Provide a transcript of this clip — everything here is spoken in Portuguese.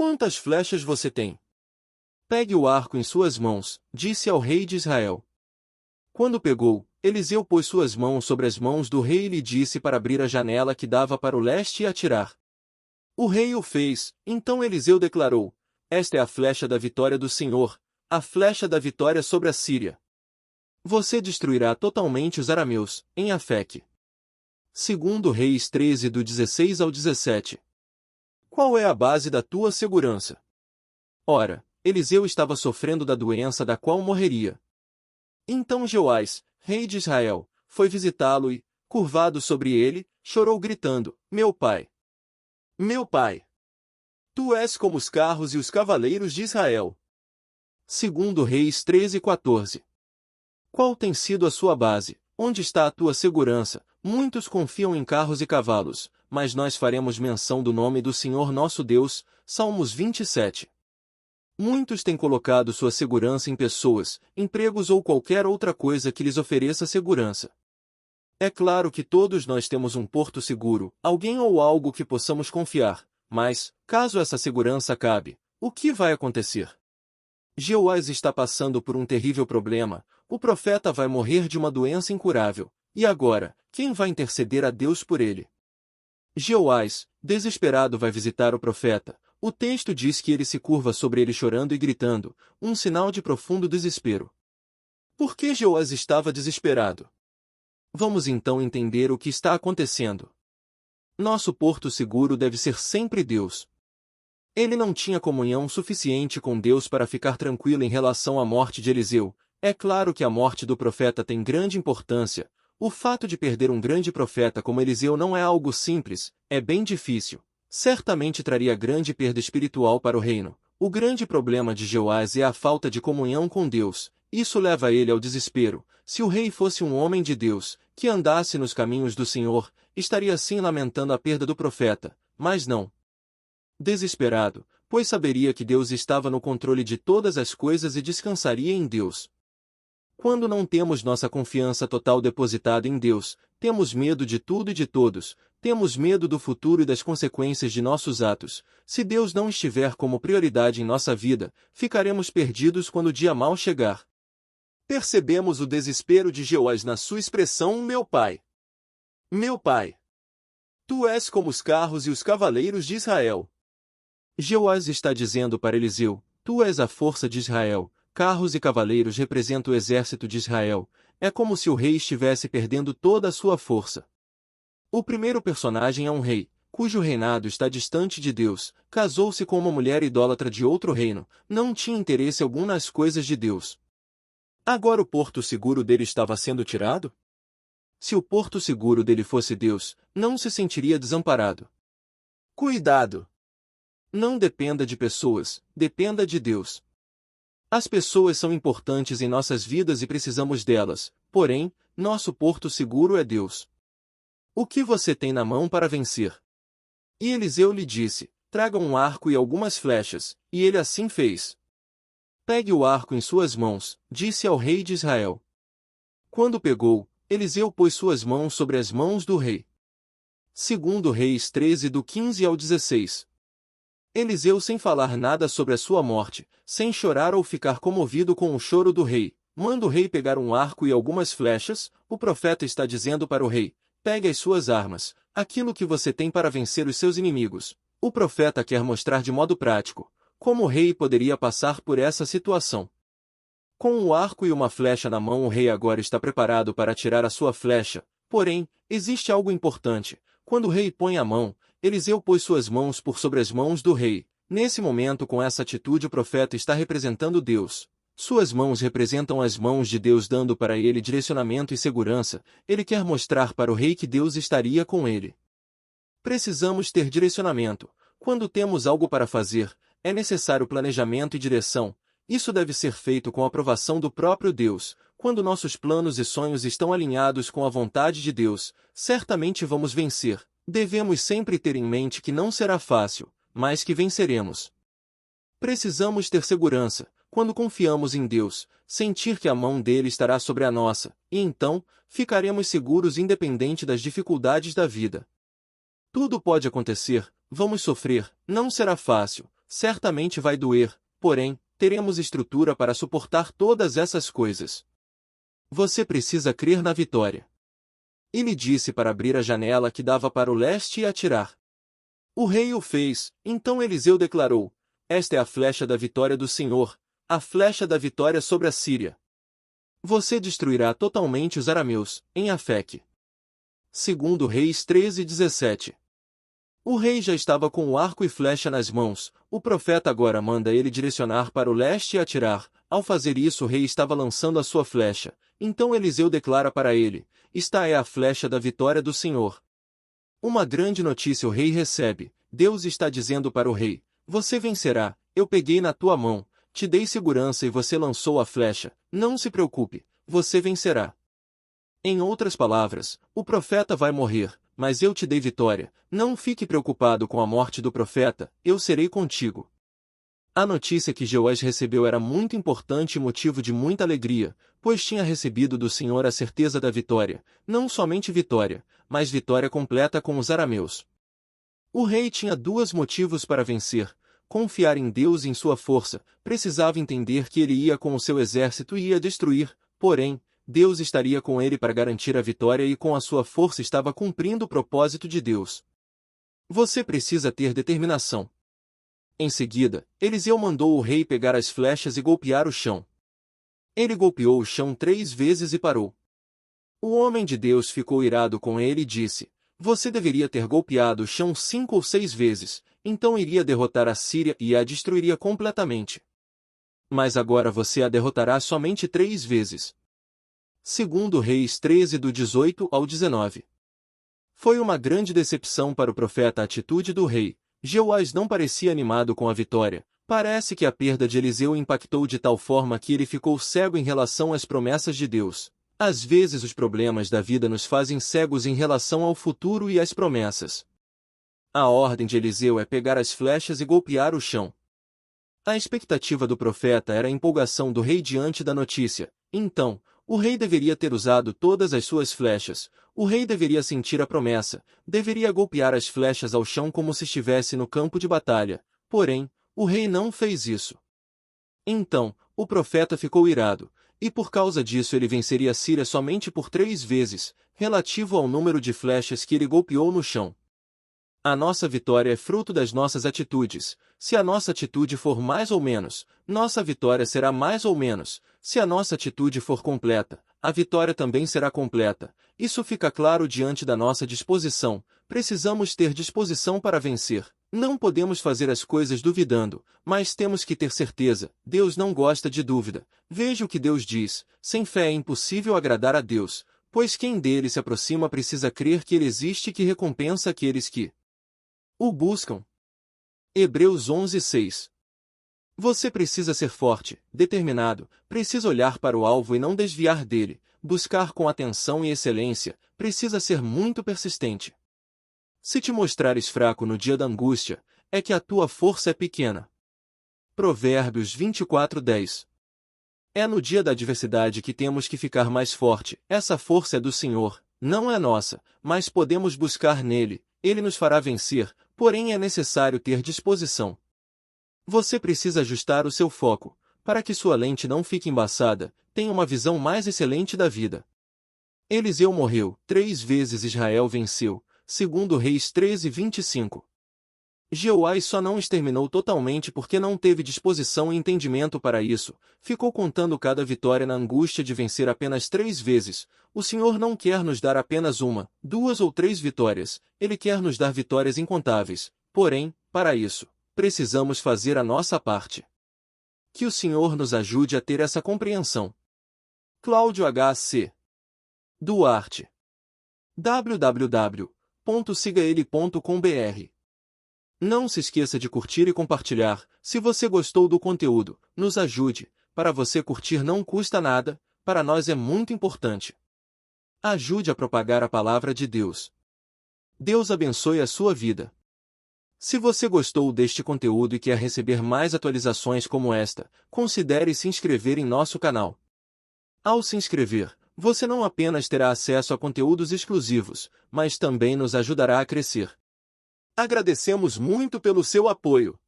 Quantas flechas você tem? Pegue o arco em suas mãos, disse ao rei de Israel. Quando pegou, Eliseu pôs suas mãos sobre as mãos do rei e lhe disse para abrir a janela que dava para o leste e atirar. O rei o fez, então Eliseu declarou: Esta é a flecha da vitória do Senhor, a flecha da vitória sobre a Síria. Você destruirá totalmente os arameus, em Afeque. Segundo Reis 13 do 16 ao 17. Qual é a base da tua segurança? Ora, Eliseu estava sofrendo da doença da qual morreria. Então Jeoás, rei de Israel, foi visitá-lo e, curvado sobre ele, chorou gritando: Meu pai! Meu pai! Tu és como os carros e os cavaleiros de Israel. Segundo Reis 13:14. Qual tem sido a sua base? Onde está a tua segurança? Muitos confiam em carros e cavalos, mas nós faremos menção do nome do Senhor nosso Deus. Salmos 27. Muitos têm colocado sua segurança em pessoas, empregos ou qualquer outra coisa que lhes ofereça segurança. É claro que todos nós temos um porto seguro, alguém ou algo que possamos confiar, mas, caso essa segurança acabe, o que vai acontecer? Jeoás está passando por um terrível problema, o profeta vai morrer de uma doença incurável, e agora, quem vai interceder a Deus por ele? Jeoás, desesperado, vai visitar o profeta. O texto diz que ele se curva sobre ele chorando e gritando, um sinal de profundo desespero. Por que Jeoás estava desesperado? Vamos então entender o que está acontecendo. Nosso porto seguro deve ser sempre Deus. Ele não tinha comunhão suficiente com Deus para ficar tranquilo em relação à morte de Eliseu. É claro que a morte do profeta tem grande importância. O fato de perder um grande profeta como Eliseu não é algo simples, é bem difícil. Certamente traria grande perda espiritual para o reino. O grande problema de Jeoás é a falta de comunhão com Deus. Isso leva ele ao desespero. Se o rei fosse um homem de Deus, que andasse nos caminhos do Senhor, estaria sim lamentando a perda do profeta, mas não. Desesperado, pois saberia que Deus estava no controle de todas as coisas e descansaria em Deus. Quando não temos nossa confiança total depositada em Deus, temos medo de tudo e de todos, temos medo do futuro e das consequências de nossos atos. Se Deus não estiver como prioridade em nossa vida, ficaremos perdidos quando o dia mau chegar. Percebemos o desespero de Jeoás na sua expressão: meu pai. Meu pai. Tu és como os carros e os cavaleiros de Israel. Jeoás está dizendo para Eliseu: Tu és a força de Israel. Carros e cavaleiros representam o exército de Israel. É como se o rei estivesse perdendo toda a sua força. O primeiro personagem é um rei, cujo reinado está distante de Deus, casou-se com uma mulher idólatra de outro reino, não tinha interesse algum nas coisas de Deus. Agora o porto seguro dele estava sendo tirado? Se o porto seguro dele fosse Deus, não se sentiria desamparado. Cuidado! Não dependa de pessoas, dependa de Deus. As pessoas são importantes em nossas vidas e precisamos delas, porém, nosso porto seguro é Deus. O que você tem na mão para vencer? E Eliseu lhe disse: Traga um arco e algumas flechas, e ele assim fez. Pegue o arco em suas mãos, disse ao rei de Israel. Quando pegou, Eliseu pôs suas mãos sobre as mãos do rei. Segundo Reis 13 do 15 ao 16. Eliseu, sem falar nada sobre a sua morte, sem chorar ou ficar comovido com o choro do rei, manda o rei pegar um arco e algumas flechas. O profeta está dizendo para o rei: Pegue as suas armas, aquilo que você tem para vencer os seus inimigos. O profeta quer mostrar de modo prático como o rei poderia passar por essa situação. Com o arco e uma flecha na mão, o rei agora está preparado para atirar a sua flecha. Porém, existe algo importante. Quando o rei põe a mão, Eliseu pôs suas mãos por sobre as mãos do rei. Nesse momento, com essa atitude, o profeta está representando Deus. Suas mãos representam as mãos de Deus, dando para ele direcionamento e segurança. Ele quer mostrar para o rei que Deus estaria com ele. Precisamos ter direcionamento. Quando temos algo para fazer, é necessário planejamento e direção. Isso deve ser feito com a aprovação do próprio Deus. Quando nossos planos e sonhos estão alinhados com a vontade de Deus, certamente vamos vencer. Devemos sempre ter em mente que não será fácil, mas que venceremos. Precisamos ter segurança, quando confiamos em Deus, sentir que a mão dele estará sobre a nossa, e então, ficaremos seguros independente das dificuldades da vida. Tudo pode acontecer, vamos sofrer, não será fácil, Certamente vai doer, porém, teremos estrutura para suportar todas essas coisas. Você precisa crer na vitória. Ele disse para abrir a janela que dava para o leste e atirar. O rei o fez, então Eliseu declarou: esta é a flecha da vitória do Senhor, a flecha da vitória sobre a Síria. Você destruirá totalmente os arameus, em Afeque. Segundo Reis 13:17. O rei já estava com o arco e flecha nas mãos, o profeta agora manda ele direcionar para o leste e atirar. Ao fazer isso o rei estava lançando a sua flecha, então Eliseu declara para ele: esta é a flecha da vitória do Senhor. Uma grande notícia o rei recebe, Deus está dizendo para o rei: você vencerá, eu peguei na tua mão, te dei segurança e você lançou a flecha, não se preocupe, você vencerá. Em outras palavras, o profeta vai morrer, mas eu te dei vitória, não fique preocupado com a morte do profeta, eu serei contigo. A notícia que Jeoás recebeu era muito importante e motivo de muita alegria, pois tinha recebido do Senhor a certeza da vitória, não somente vitória, mas vitória completa com os arameus. O rei tinha dois motivos para vencer: confiar em Deus e em sua força, precisava entender que ele ia com o seu exército e ia destruir, porém, Deus estaria com ele para garantir a vitória e com a sua força estava cumprindo o propósito de Deus. Você precisa ter determinação. Em seguida, Eliseu mandou o rei pegar as flechas e golpear o chão. Ele golpeou o chão 3 vezes e parou. O homem de Deus ficou irado com ele e disse: você deveria ter golpeado o chão 5 ou 6 vezes, então iria derrotar a Síria e a destruiria completamente. Mas agora você a derrotará somente 3 vezes. Segundo Reis 13 do 18 ao 19. Foi uma grande decepção para o profeta a atitude do rei. Jeoás não parecia animado com a vitória. Parece que a perda de Eliseu o impactou de tal forma que ele ficou cego em relação às promessas de Deus. Às vezes os problemas da vida nos fazem cegos em relação ao futuro e às promessas. A ordem de Eliseu é pegar as flechas e golpear o chão. A expectativa do profeta era a empolgação do rei diante da notícia. Então, o rei deveria ter usado todas as suas flechas, o rei deveria sentir a promessa, deveria golpear as flechas ao chão como se estivesse no campo de batalha. Porém, o rei não fez isso. Então, o profeta ficou irado, e por causa disso ele venceria a Síria somente por 3 vezes, relativo ao número de flechas que ele golpeou no chão. A nossa vitória é fruto das nossas atitudes. Se a nossa atitude for mais ou menos, nossa vitória será mais ou menos. Se a nossa atitude for completa, a vitória também será completa. Isso fica claro diante da nossa disposição. Precisamos ter disposição para vencer. Não podemos fazer as coisas duvidando, mas temos que ter certeza. Deus não gosta de dúvida. Veja o que Deus diz: sem fé é impossível agradar a Deus, pois quem dele se aproxima precisa crer que ele existe e que recompensa aqueles que o buscam. Hebreus 11:6. Você precisa ser forte, determinado, precisa olhar para o alvo e não desviar dele, buscar com atenção e excelência, precisa ser muito persistente. Se te mostrares fraco no dia da angústia, é que a tua força é pequena. Provérbios 24:10. É no dia da adversidade que temos que ficar mais forte. Essa força é do Senhor, não é nossa, mas podemos buscar nele, ele nos fará vencer, porém é necessário ter disposição. Você precisa ajustar o seu foco, para que sua lente não fique embaçada, tenha uma visão mais excelente da vida. Eliseu morreu, 3 vezes Israel venceu, segundo Reis 13:25. Jeoás só não exterminou totalmente porque não teve disposição e entendimento para isso, ficou contando cada vitória na angústia de vencer apenas 3 vezes. O Senhor não quer nos dar apenas 1, 2 ou 3 vitórias, Ele quer nos dar vitórias incontáveis. Porém, para isso, precisamos fazer a nossa parte. Que o Senhor nos ajude a ter essa compreensão. Cláudio H.C. Duarte. www.sigaele.com.br. Não se esqueça de curtir e compartilhar. Se você gostou do conteúdo, nos ajude. Para você curtir não custa nada, para nós é muito importante. Ajude a propagar a palavra de Deus. Deus abençoe a sua vida. Se você gostou deste conteúdo e quer receber mais atualizações como esta, considere se inscrever em nosso canal. Ao se inscrever, você não apenas terá acesso a conteúdos exclusivos, mas também nos ajudará a crescer. Agradecemos muito pelo seu apoio.